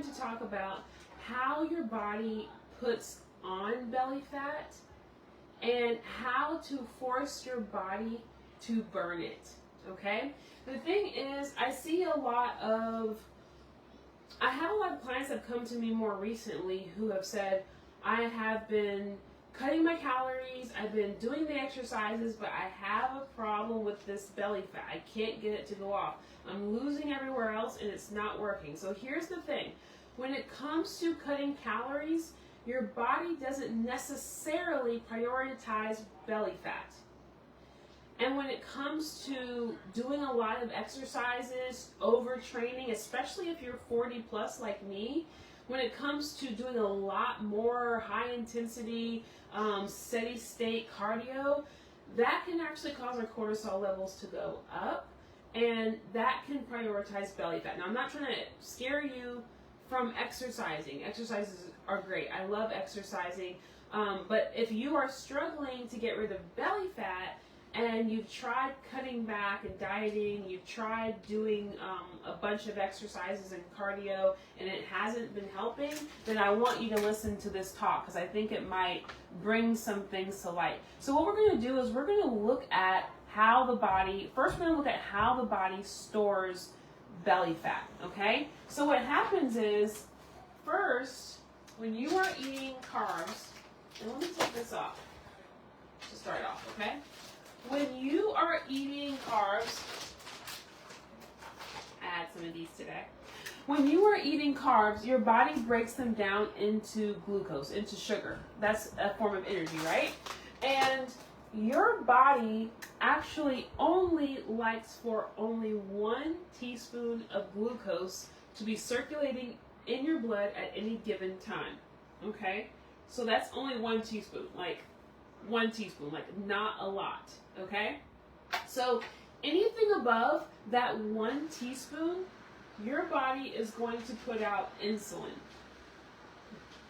going to talk about how your body puts on belly fat and how to force your body to burn it, okay? The thing is, I have a lot of clients that have come to me more recently who have said, I have been cutting my calories, I've been doing the exercises, but I have a problem with this belly fat. I can't get it to go off. I'm losing everywhere else and it's not working. So here's the thing. When it comes to cutting calories, your body doesn't necessarily prioritize belly fat. And when it comes to doing a lot of exercises, overtraining, especially if you're 40 plus like me, when it comes to doing a lot more high intensity, steady state cardio, that can actually cause our cortisol levels to go up, and that can prioritize belly fat. Now, I'm not trying to scare you from exercising. Exercises are great. I love exercising. But if you are struggling to get rid of belly fat and you've tried cutting back and dieting, you've tried doing a bunch of exercises and cardio and it hasn't been helping, then I want you to listen to this talk because I think it might bring some things to light. So what we're going to do is we're going to look at how the body, first we're going to look at how the body stores belly fat, okay? So what happens is, first, when you are eating carbs, and let me take this off to start off, okay? When you are eating carbs, I had some of these today. When you are eating carbs, your body breaks them down into glucose, into sugar. That's a form of energy, right? And your body actually only likes for only 1 teaspoon of glucose to be circulating in your blood at any given time, okay? So that's only 1 teaspoon, like 1 teaspoon, like not a lot, okay? So anything above that 1 teaspoon, your body is going to put out insulin.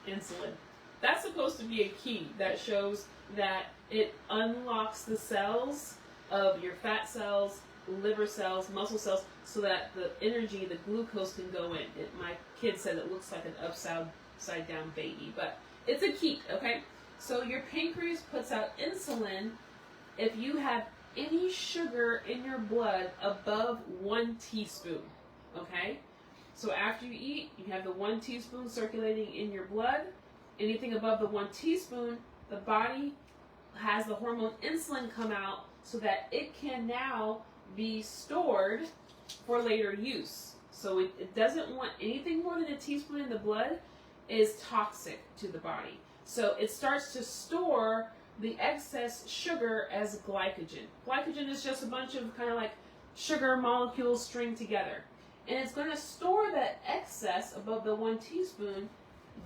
Insulin. That's supposed to be a key that shows that it unlocks the cells of your fat cells, liver cells, muscle cells, so that the energy, the glucose can go in. My kid said it looks like an upside down baby, but it's a key, okay? So your pancreas puts out insulin if you have any sugar in your blood above 1 teaspoon, okay? So after you eat, you have the 1 teaspoon circulating in your blood. Anything above the 1 teaspoon, the body has the hormone insulin come out so that it can now be stored for later use. So it doesn't want anything more than a teaspoon in the blood is toxic to the body. So it starts to store the excess sugar as glycogen. Glycogen is just a bunch of kind of like sugar molecules stringed together. And it's going to store that excess above the 1 teaspoon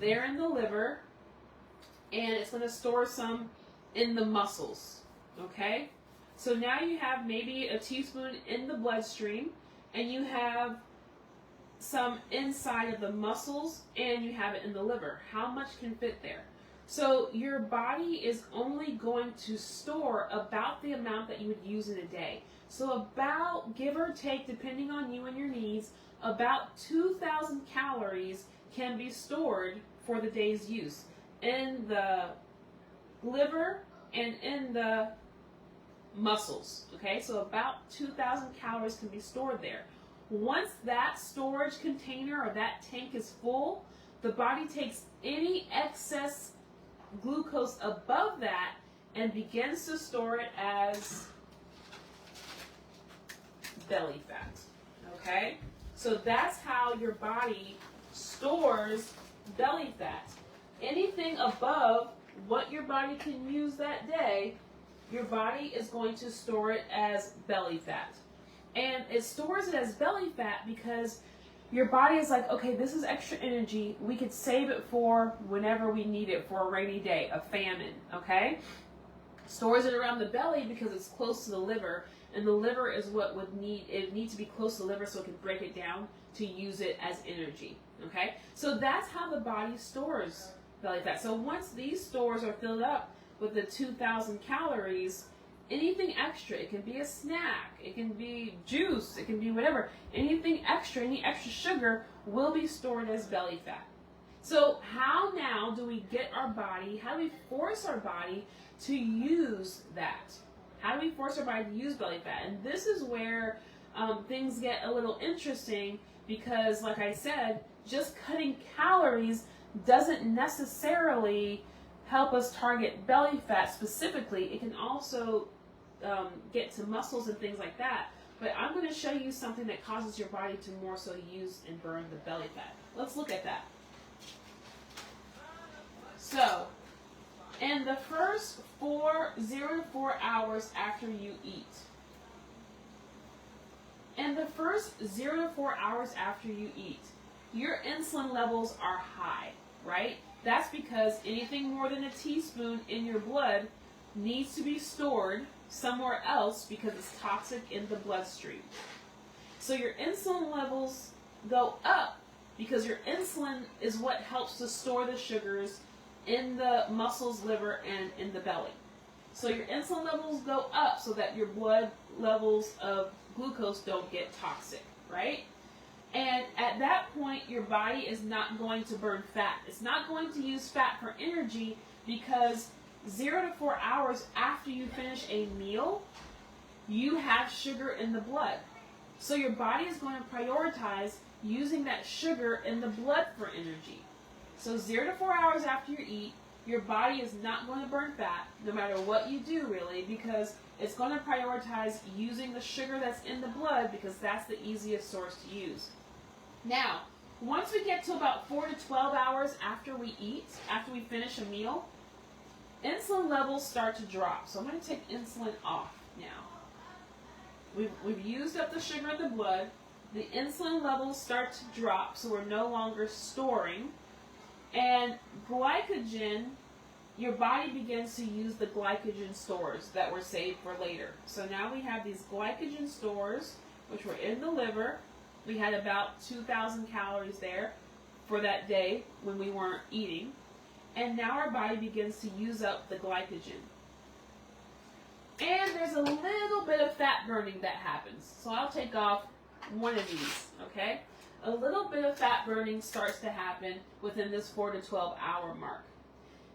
there in the liver, and it's going to store some in the muscles, okay? So now you have maybe a teaspoon in the bloodstream, and you have some inside of the muscles, and you have it in the liver. How much can fit there? So your body is only going to store about the amount that you would use in a day. So about, give or take, depending on you and your needs, about 2,000 calories can be stored for the day's use in the liver and in the muscles, okay? So about 2,000 calories can be stored there. Once that storage container or that tank is full, the body takes any excess glucose above that and begins to store it as belly fat, okay? So that's how your body stores belly fat. Anything above what your body can use that day, your body is going to store it as belly fat. And it stores it as belly fat because your body is like, okay, this is extra energy. We could save it for whenever we need it, for a rainy day, a famine, okay? Stores it around the belly because it's close to the liver, and the liver is what would need, it needs to be close to the liver so it can break it down to use it as energy, okay? So that's how the body stores belly fat. So once these stores are filled up with the 2,000 calories, anything extra, it can be a snack, it can be juice, it can be whatever, anything extra, any extra sugar will be stored as belly fat. So how now do we get our body, how do we force our body to use that? How do we force our body to use belly fat? And this is where things get a little interesting because, like I said, just cutting calories doesn't necessarily help us target belly fat specifically. It can also get to muscles and things like that. But I'm going to show you something that causes your body to more so use and burn the belly fat. Let's look at that. So, in the first 0 to 4 hours after you eat, in the first 0 to 4 hours after you eat, your insulin levels are high, right? That's because anything more than a teaspoon in your blood needs to be stored somewhere else because it's toxic in the bloodstream. So your insulin levels go up because your insulin is what helps to store the sugars in the muscles, liver, and in the belly. So your insulin levels go up so that your blood levels of glucose don't get toxic, right? And at that point, your body is not going to burn fat. It's not going to use fat for energy because 0 to 4 hours after you finish a meal, you have sugar in the blood. So your body is going to prioritize using that sugar in the blood for energy. So 0 to 4 hours after you eat, your body is not going to burn fat, no matter what you do really, because it's going to prioritize using the sugar that's in the blood because that's the easiest source to use. Now, once we get to about 4 to 12 hours after we eat, after we finish a meal, insulin levels start to drop. So I'm going to take insulin off now. We've used up the sugar in the blood. The insulin levels start to drop, so we're no longer storing. And glycogen, your body begins to use the glycogen stores that were saved for later. So now we have these glycogen stores, which were in the liver. We had about 2,000 calories there for that day when we weren't eating. And now our body begins to use up the glycogen. And there's a little bit of fat burning that happens. So I'll take off one of these, okay? A little bit of fat burning starts to happen within this 4 to 12 hour mark.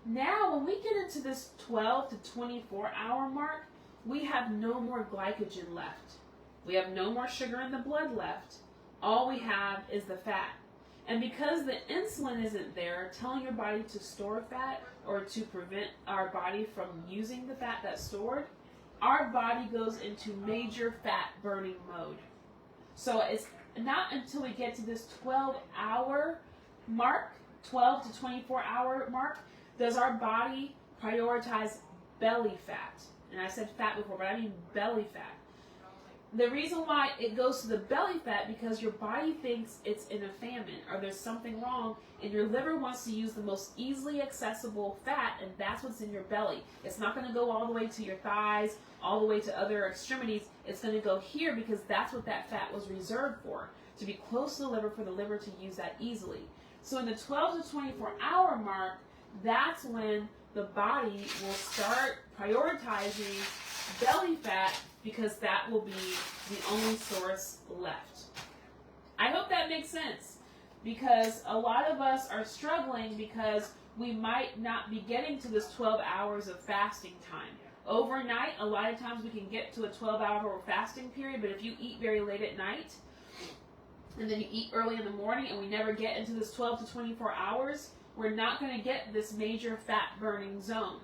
Now, when we get into this 12 to 24 hour mark, we have no more glycogen left. We have no more sugar in the blood left. All we have is the fat. And because the insulin isn't there, telling your body to store fat or to prevent our body from using the fat that's stored, our body goes into major fat burning mode. So it's not until we get to this 12-hour mark, 12 to 24-hour mark, does our body prioritize belly fat. And I said fat before, but I mean belly fat. The reason why it goes to the belly fat because your body thinks it's in a famine or there's something wrong, and your liver wants to use the most easily accessible fat, and that's what's in your belly. It's not going to go all the way to your thighs, all the way to other extremities. It's going to go here because that's what that fat was reserved for, to be close to the liver for the liver to use that easily. So in the 12 to 24 hour mark, that's when the body will start prioritizing belly fat because that will be the only source left. I hope that makes sense because a lot of us are struggling because we might not be getting to this 12 hours of fasting time. Overnight, a lot of times we can get to a 12-hour fasting period, but if you eat very late at night and then you eat early in the morning and we never get into this 12 to 24 hours, we're not going to get this major fat burning zone.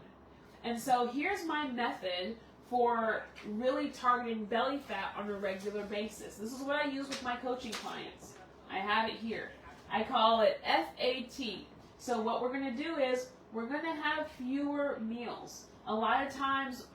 And so here's my method for really targeting belly fat on a regular basis. This is what I use with my coaching clients. I have it here. I call it FAT. So what we're going to do is we're going to have fewer meals. A lot of times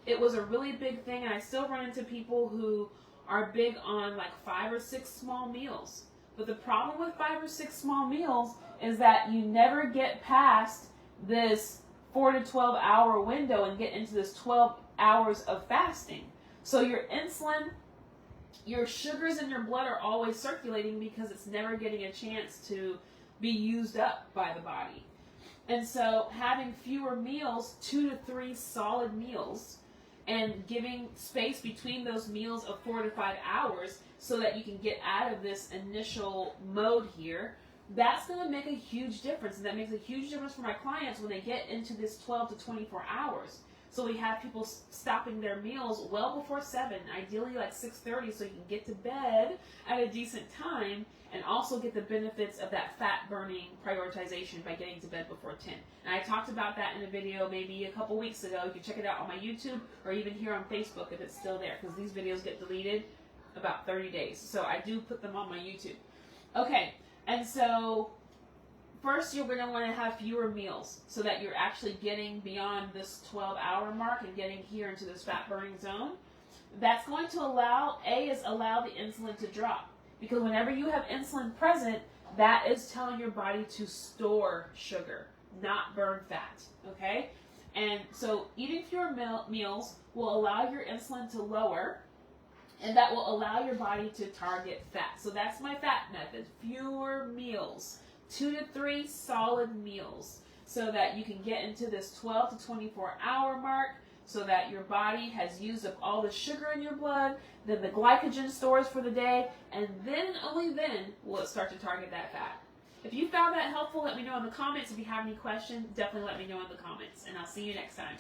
it was a really big thing, and I still run into people who are big on like 5 or 6 small meals. But the problem with 5 or 6 small meals is that you never get past this 4 to 12 hour window and get into this 12 hours of fasting. So your insulin, your sugars in your blood are always circulating because it's never getting a chance to be used up by the body. And so having fewer meals, 2 to 3 solid meals, and giving space between those meals of 4 to 5 hours so that you can get out of this initial mode here, that's going to make a huge difference. And that makes a huge difference for my clients when they get into this 12 to 24 hours. So we have people stopping their meals well before 7, ideally like 6:30, so you can get to bed at a decent time and also get the benefits of that fat burning prioritization by getting to bed before 10. And I talked about that in a video maybe a couple weeks ago. You can check it out on my YouTube or even here on Facebook if it's still there, because these videos get deleted about 30 days. So I do put them on my YouTube. Okay, and so first, you're going to want to have fewer meals so that you're actually getting beyond this 12-hour mark and getting here into this fat-burning zone. That's going to allow the insulin to drop. Because whenever you have insulin present, that is telling your body to store sugar, not burn fat, okay? And so eating fewer meals will allow your insulin to lower, and that will allow your body to target fat. So that's my fat method, fewer meals. 2 to 3 solid meals so that you can get into this 12 to 24 hour mark so that your body has used up all the sugar in your blood, then the glycogen stores for the day, and then only then will it start to target that fat. If you found that helpful, let me know in the comments. If you have any questions, definitely let me know in the comments, and I'll see you next time.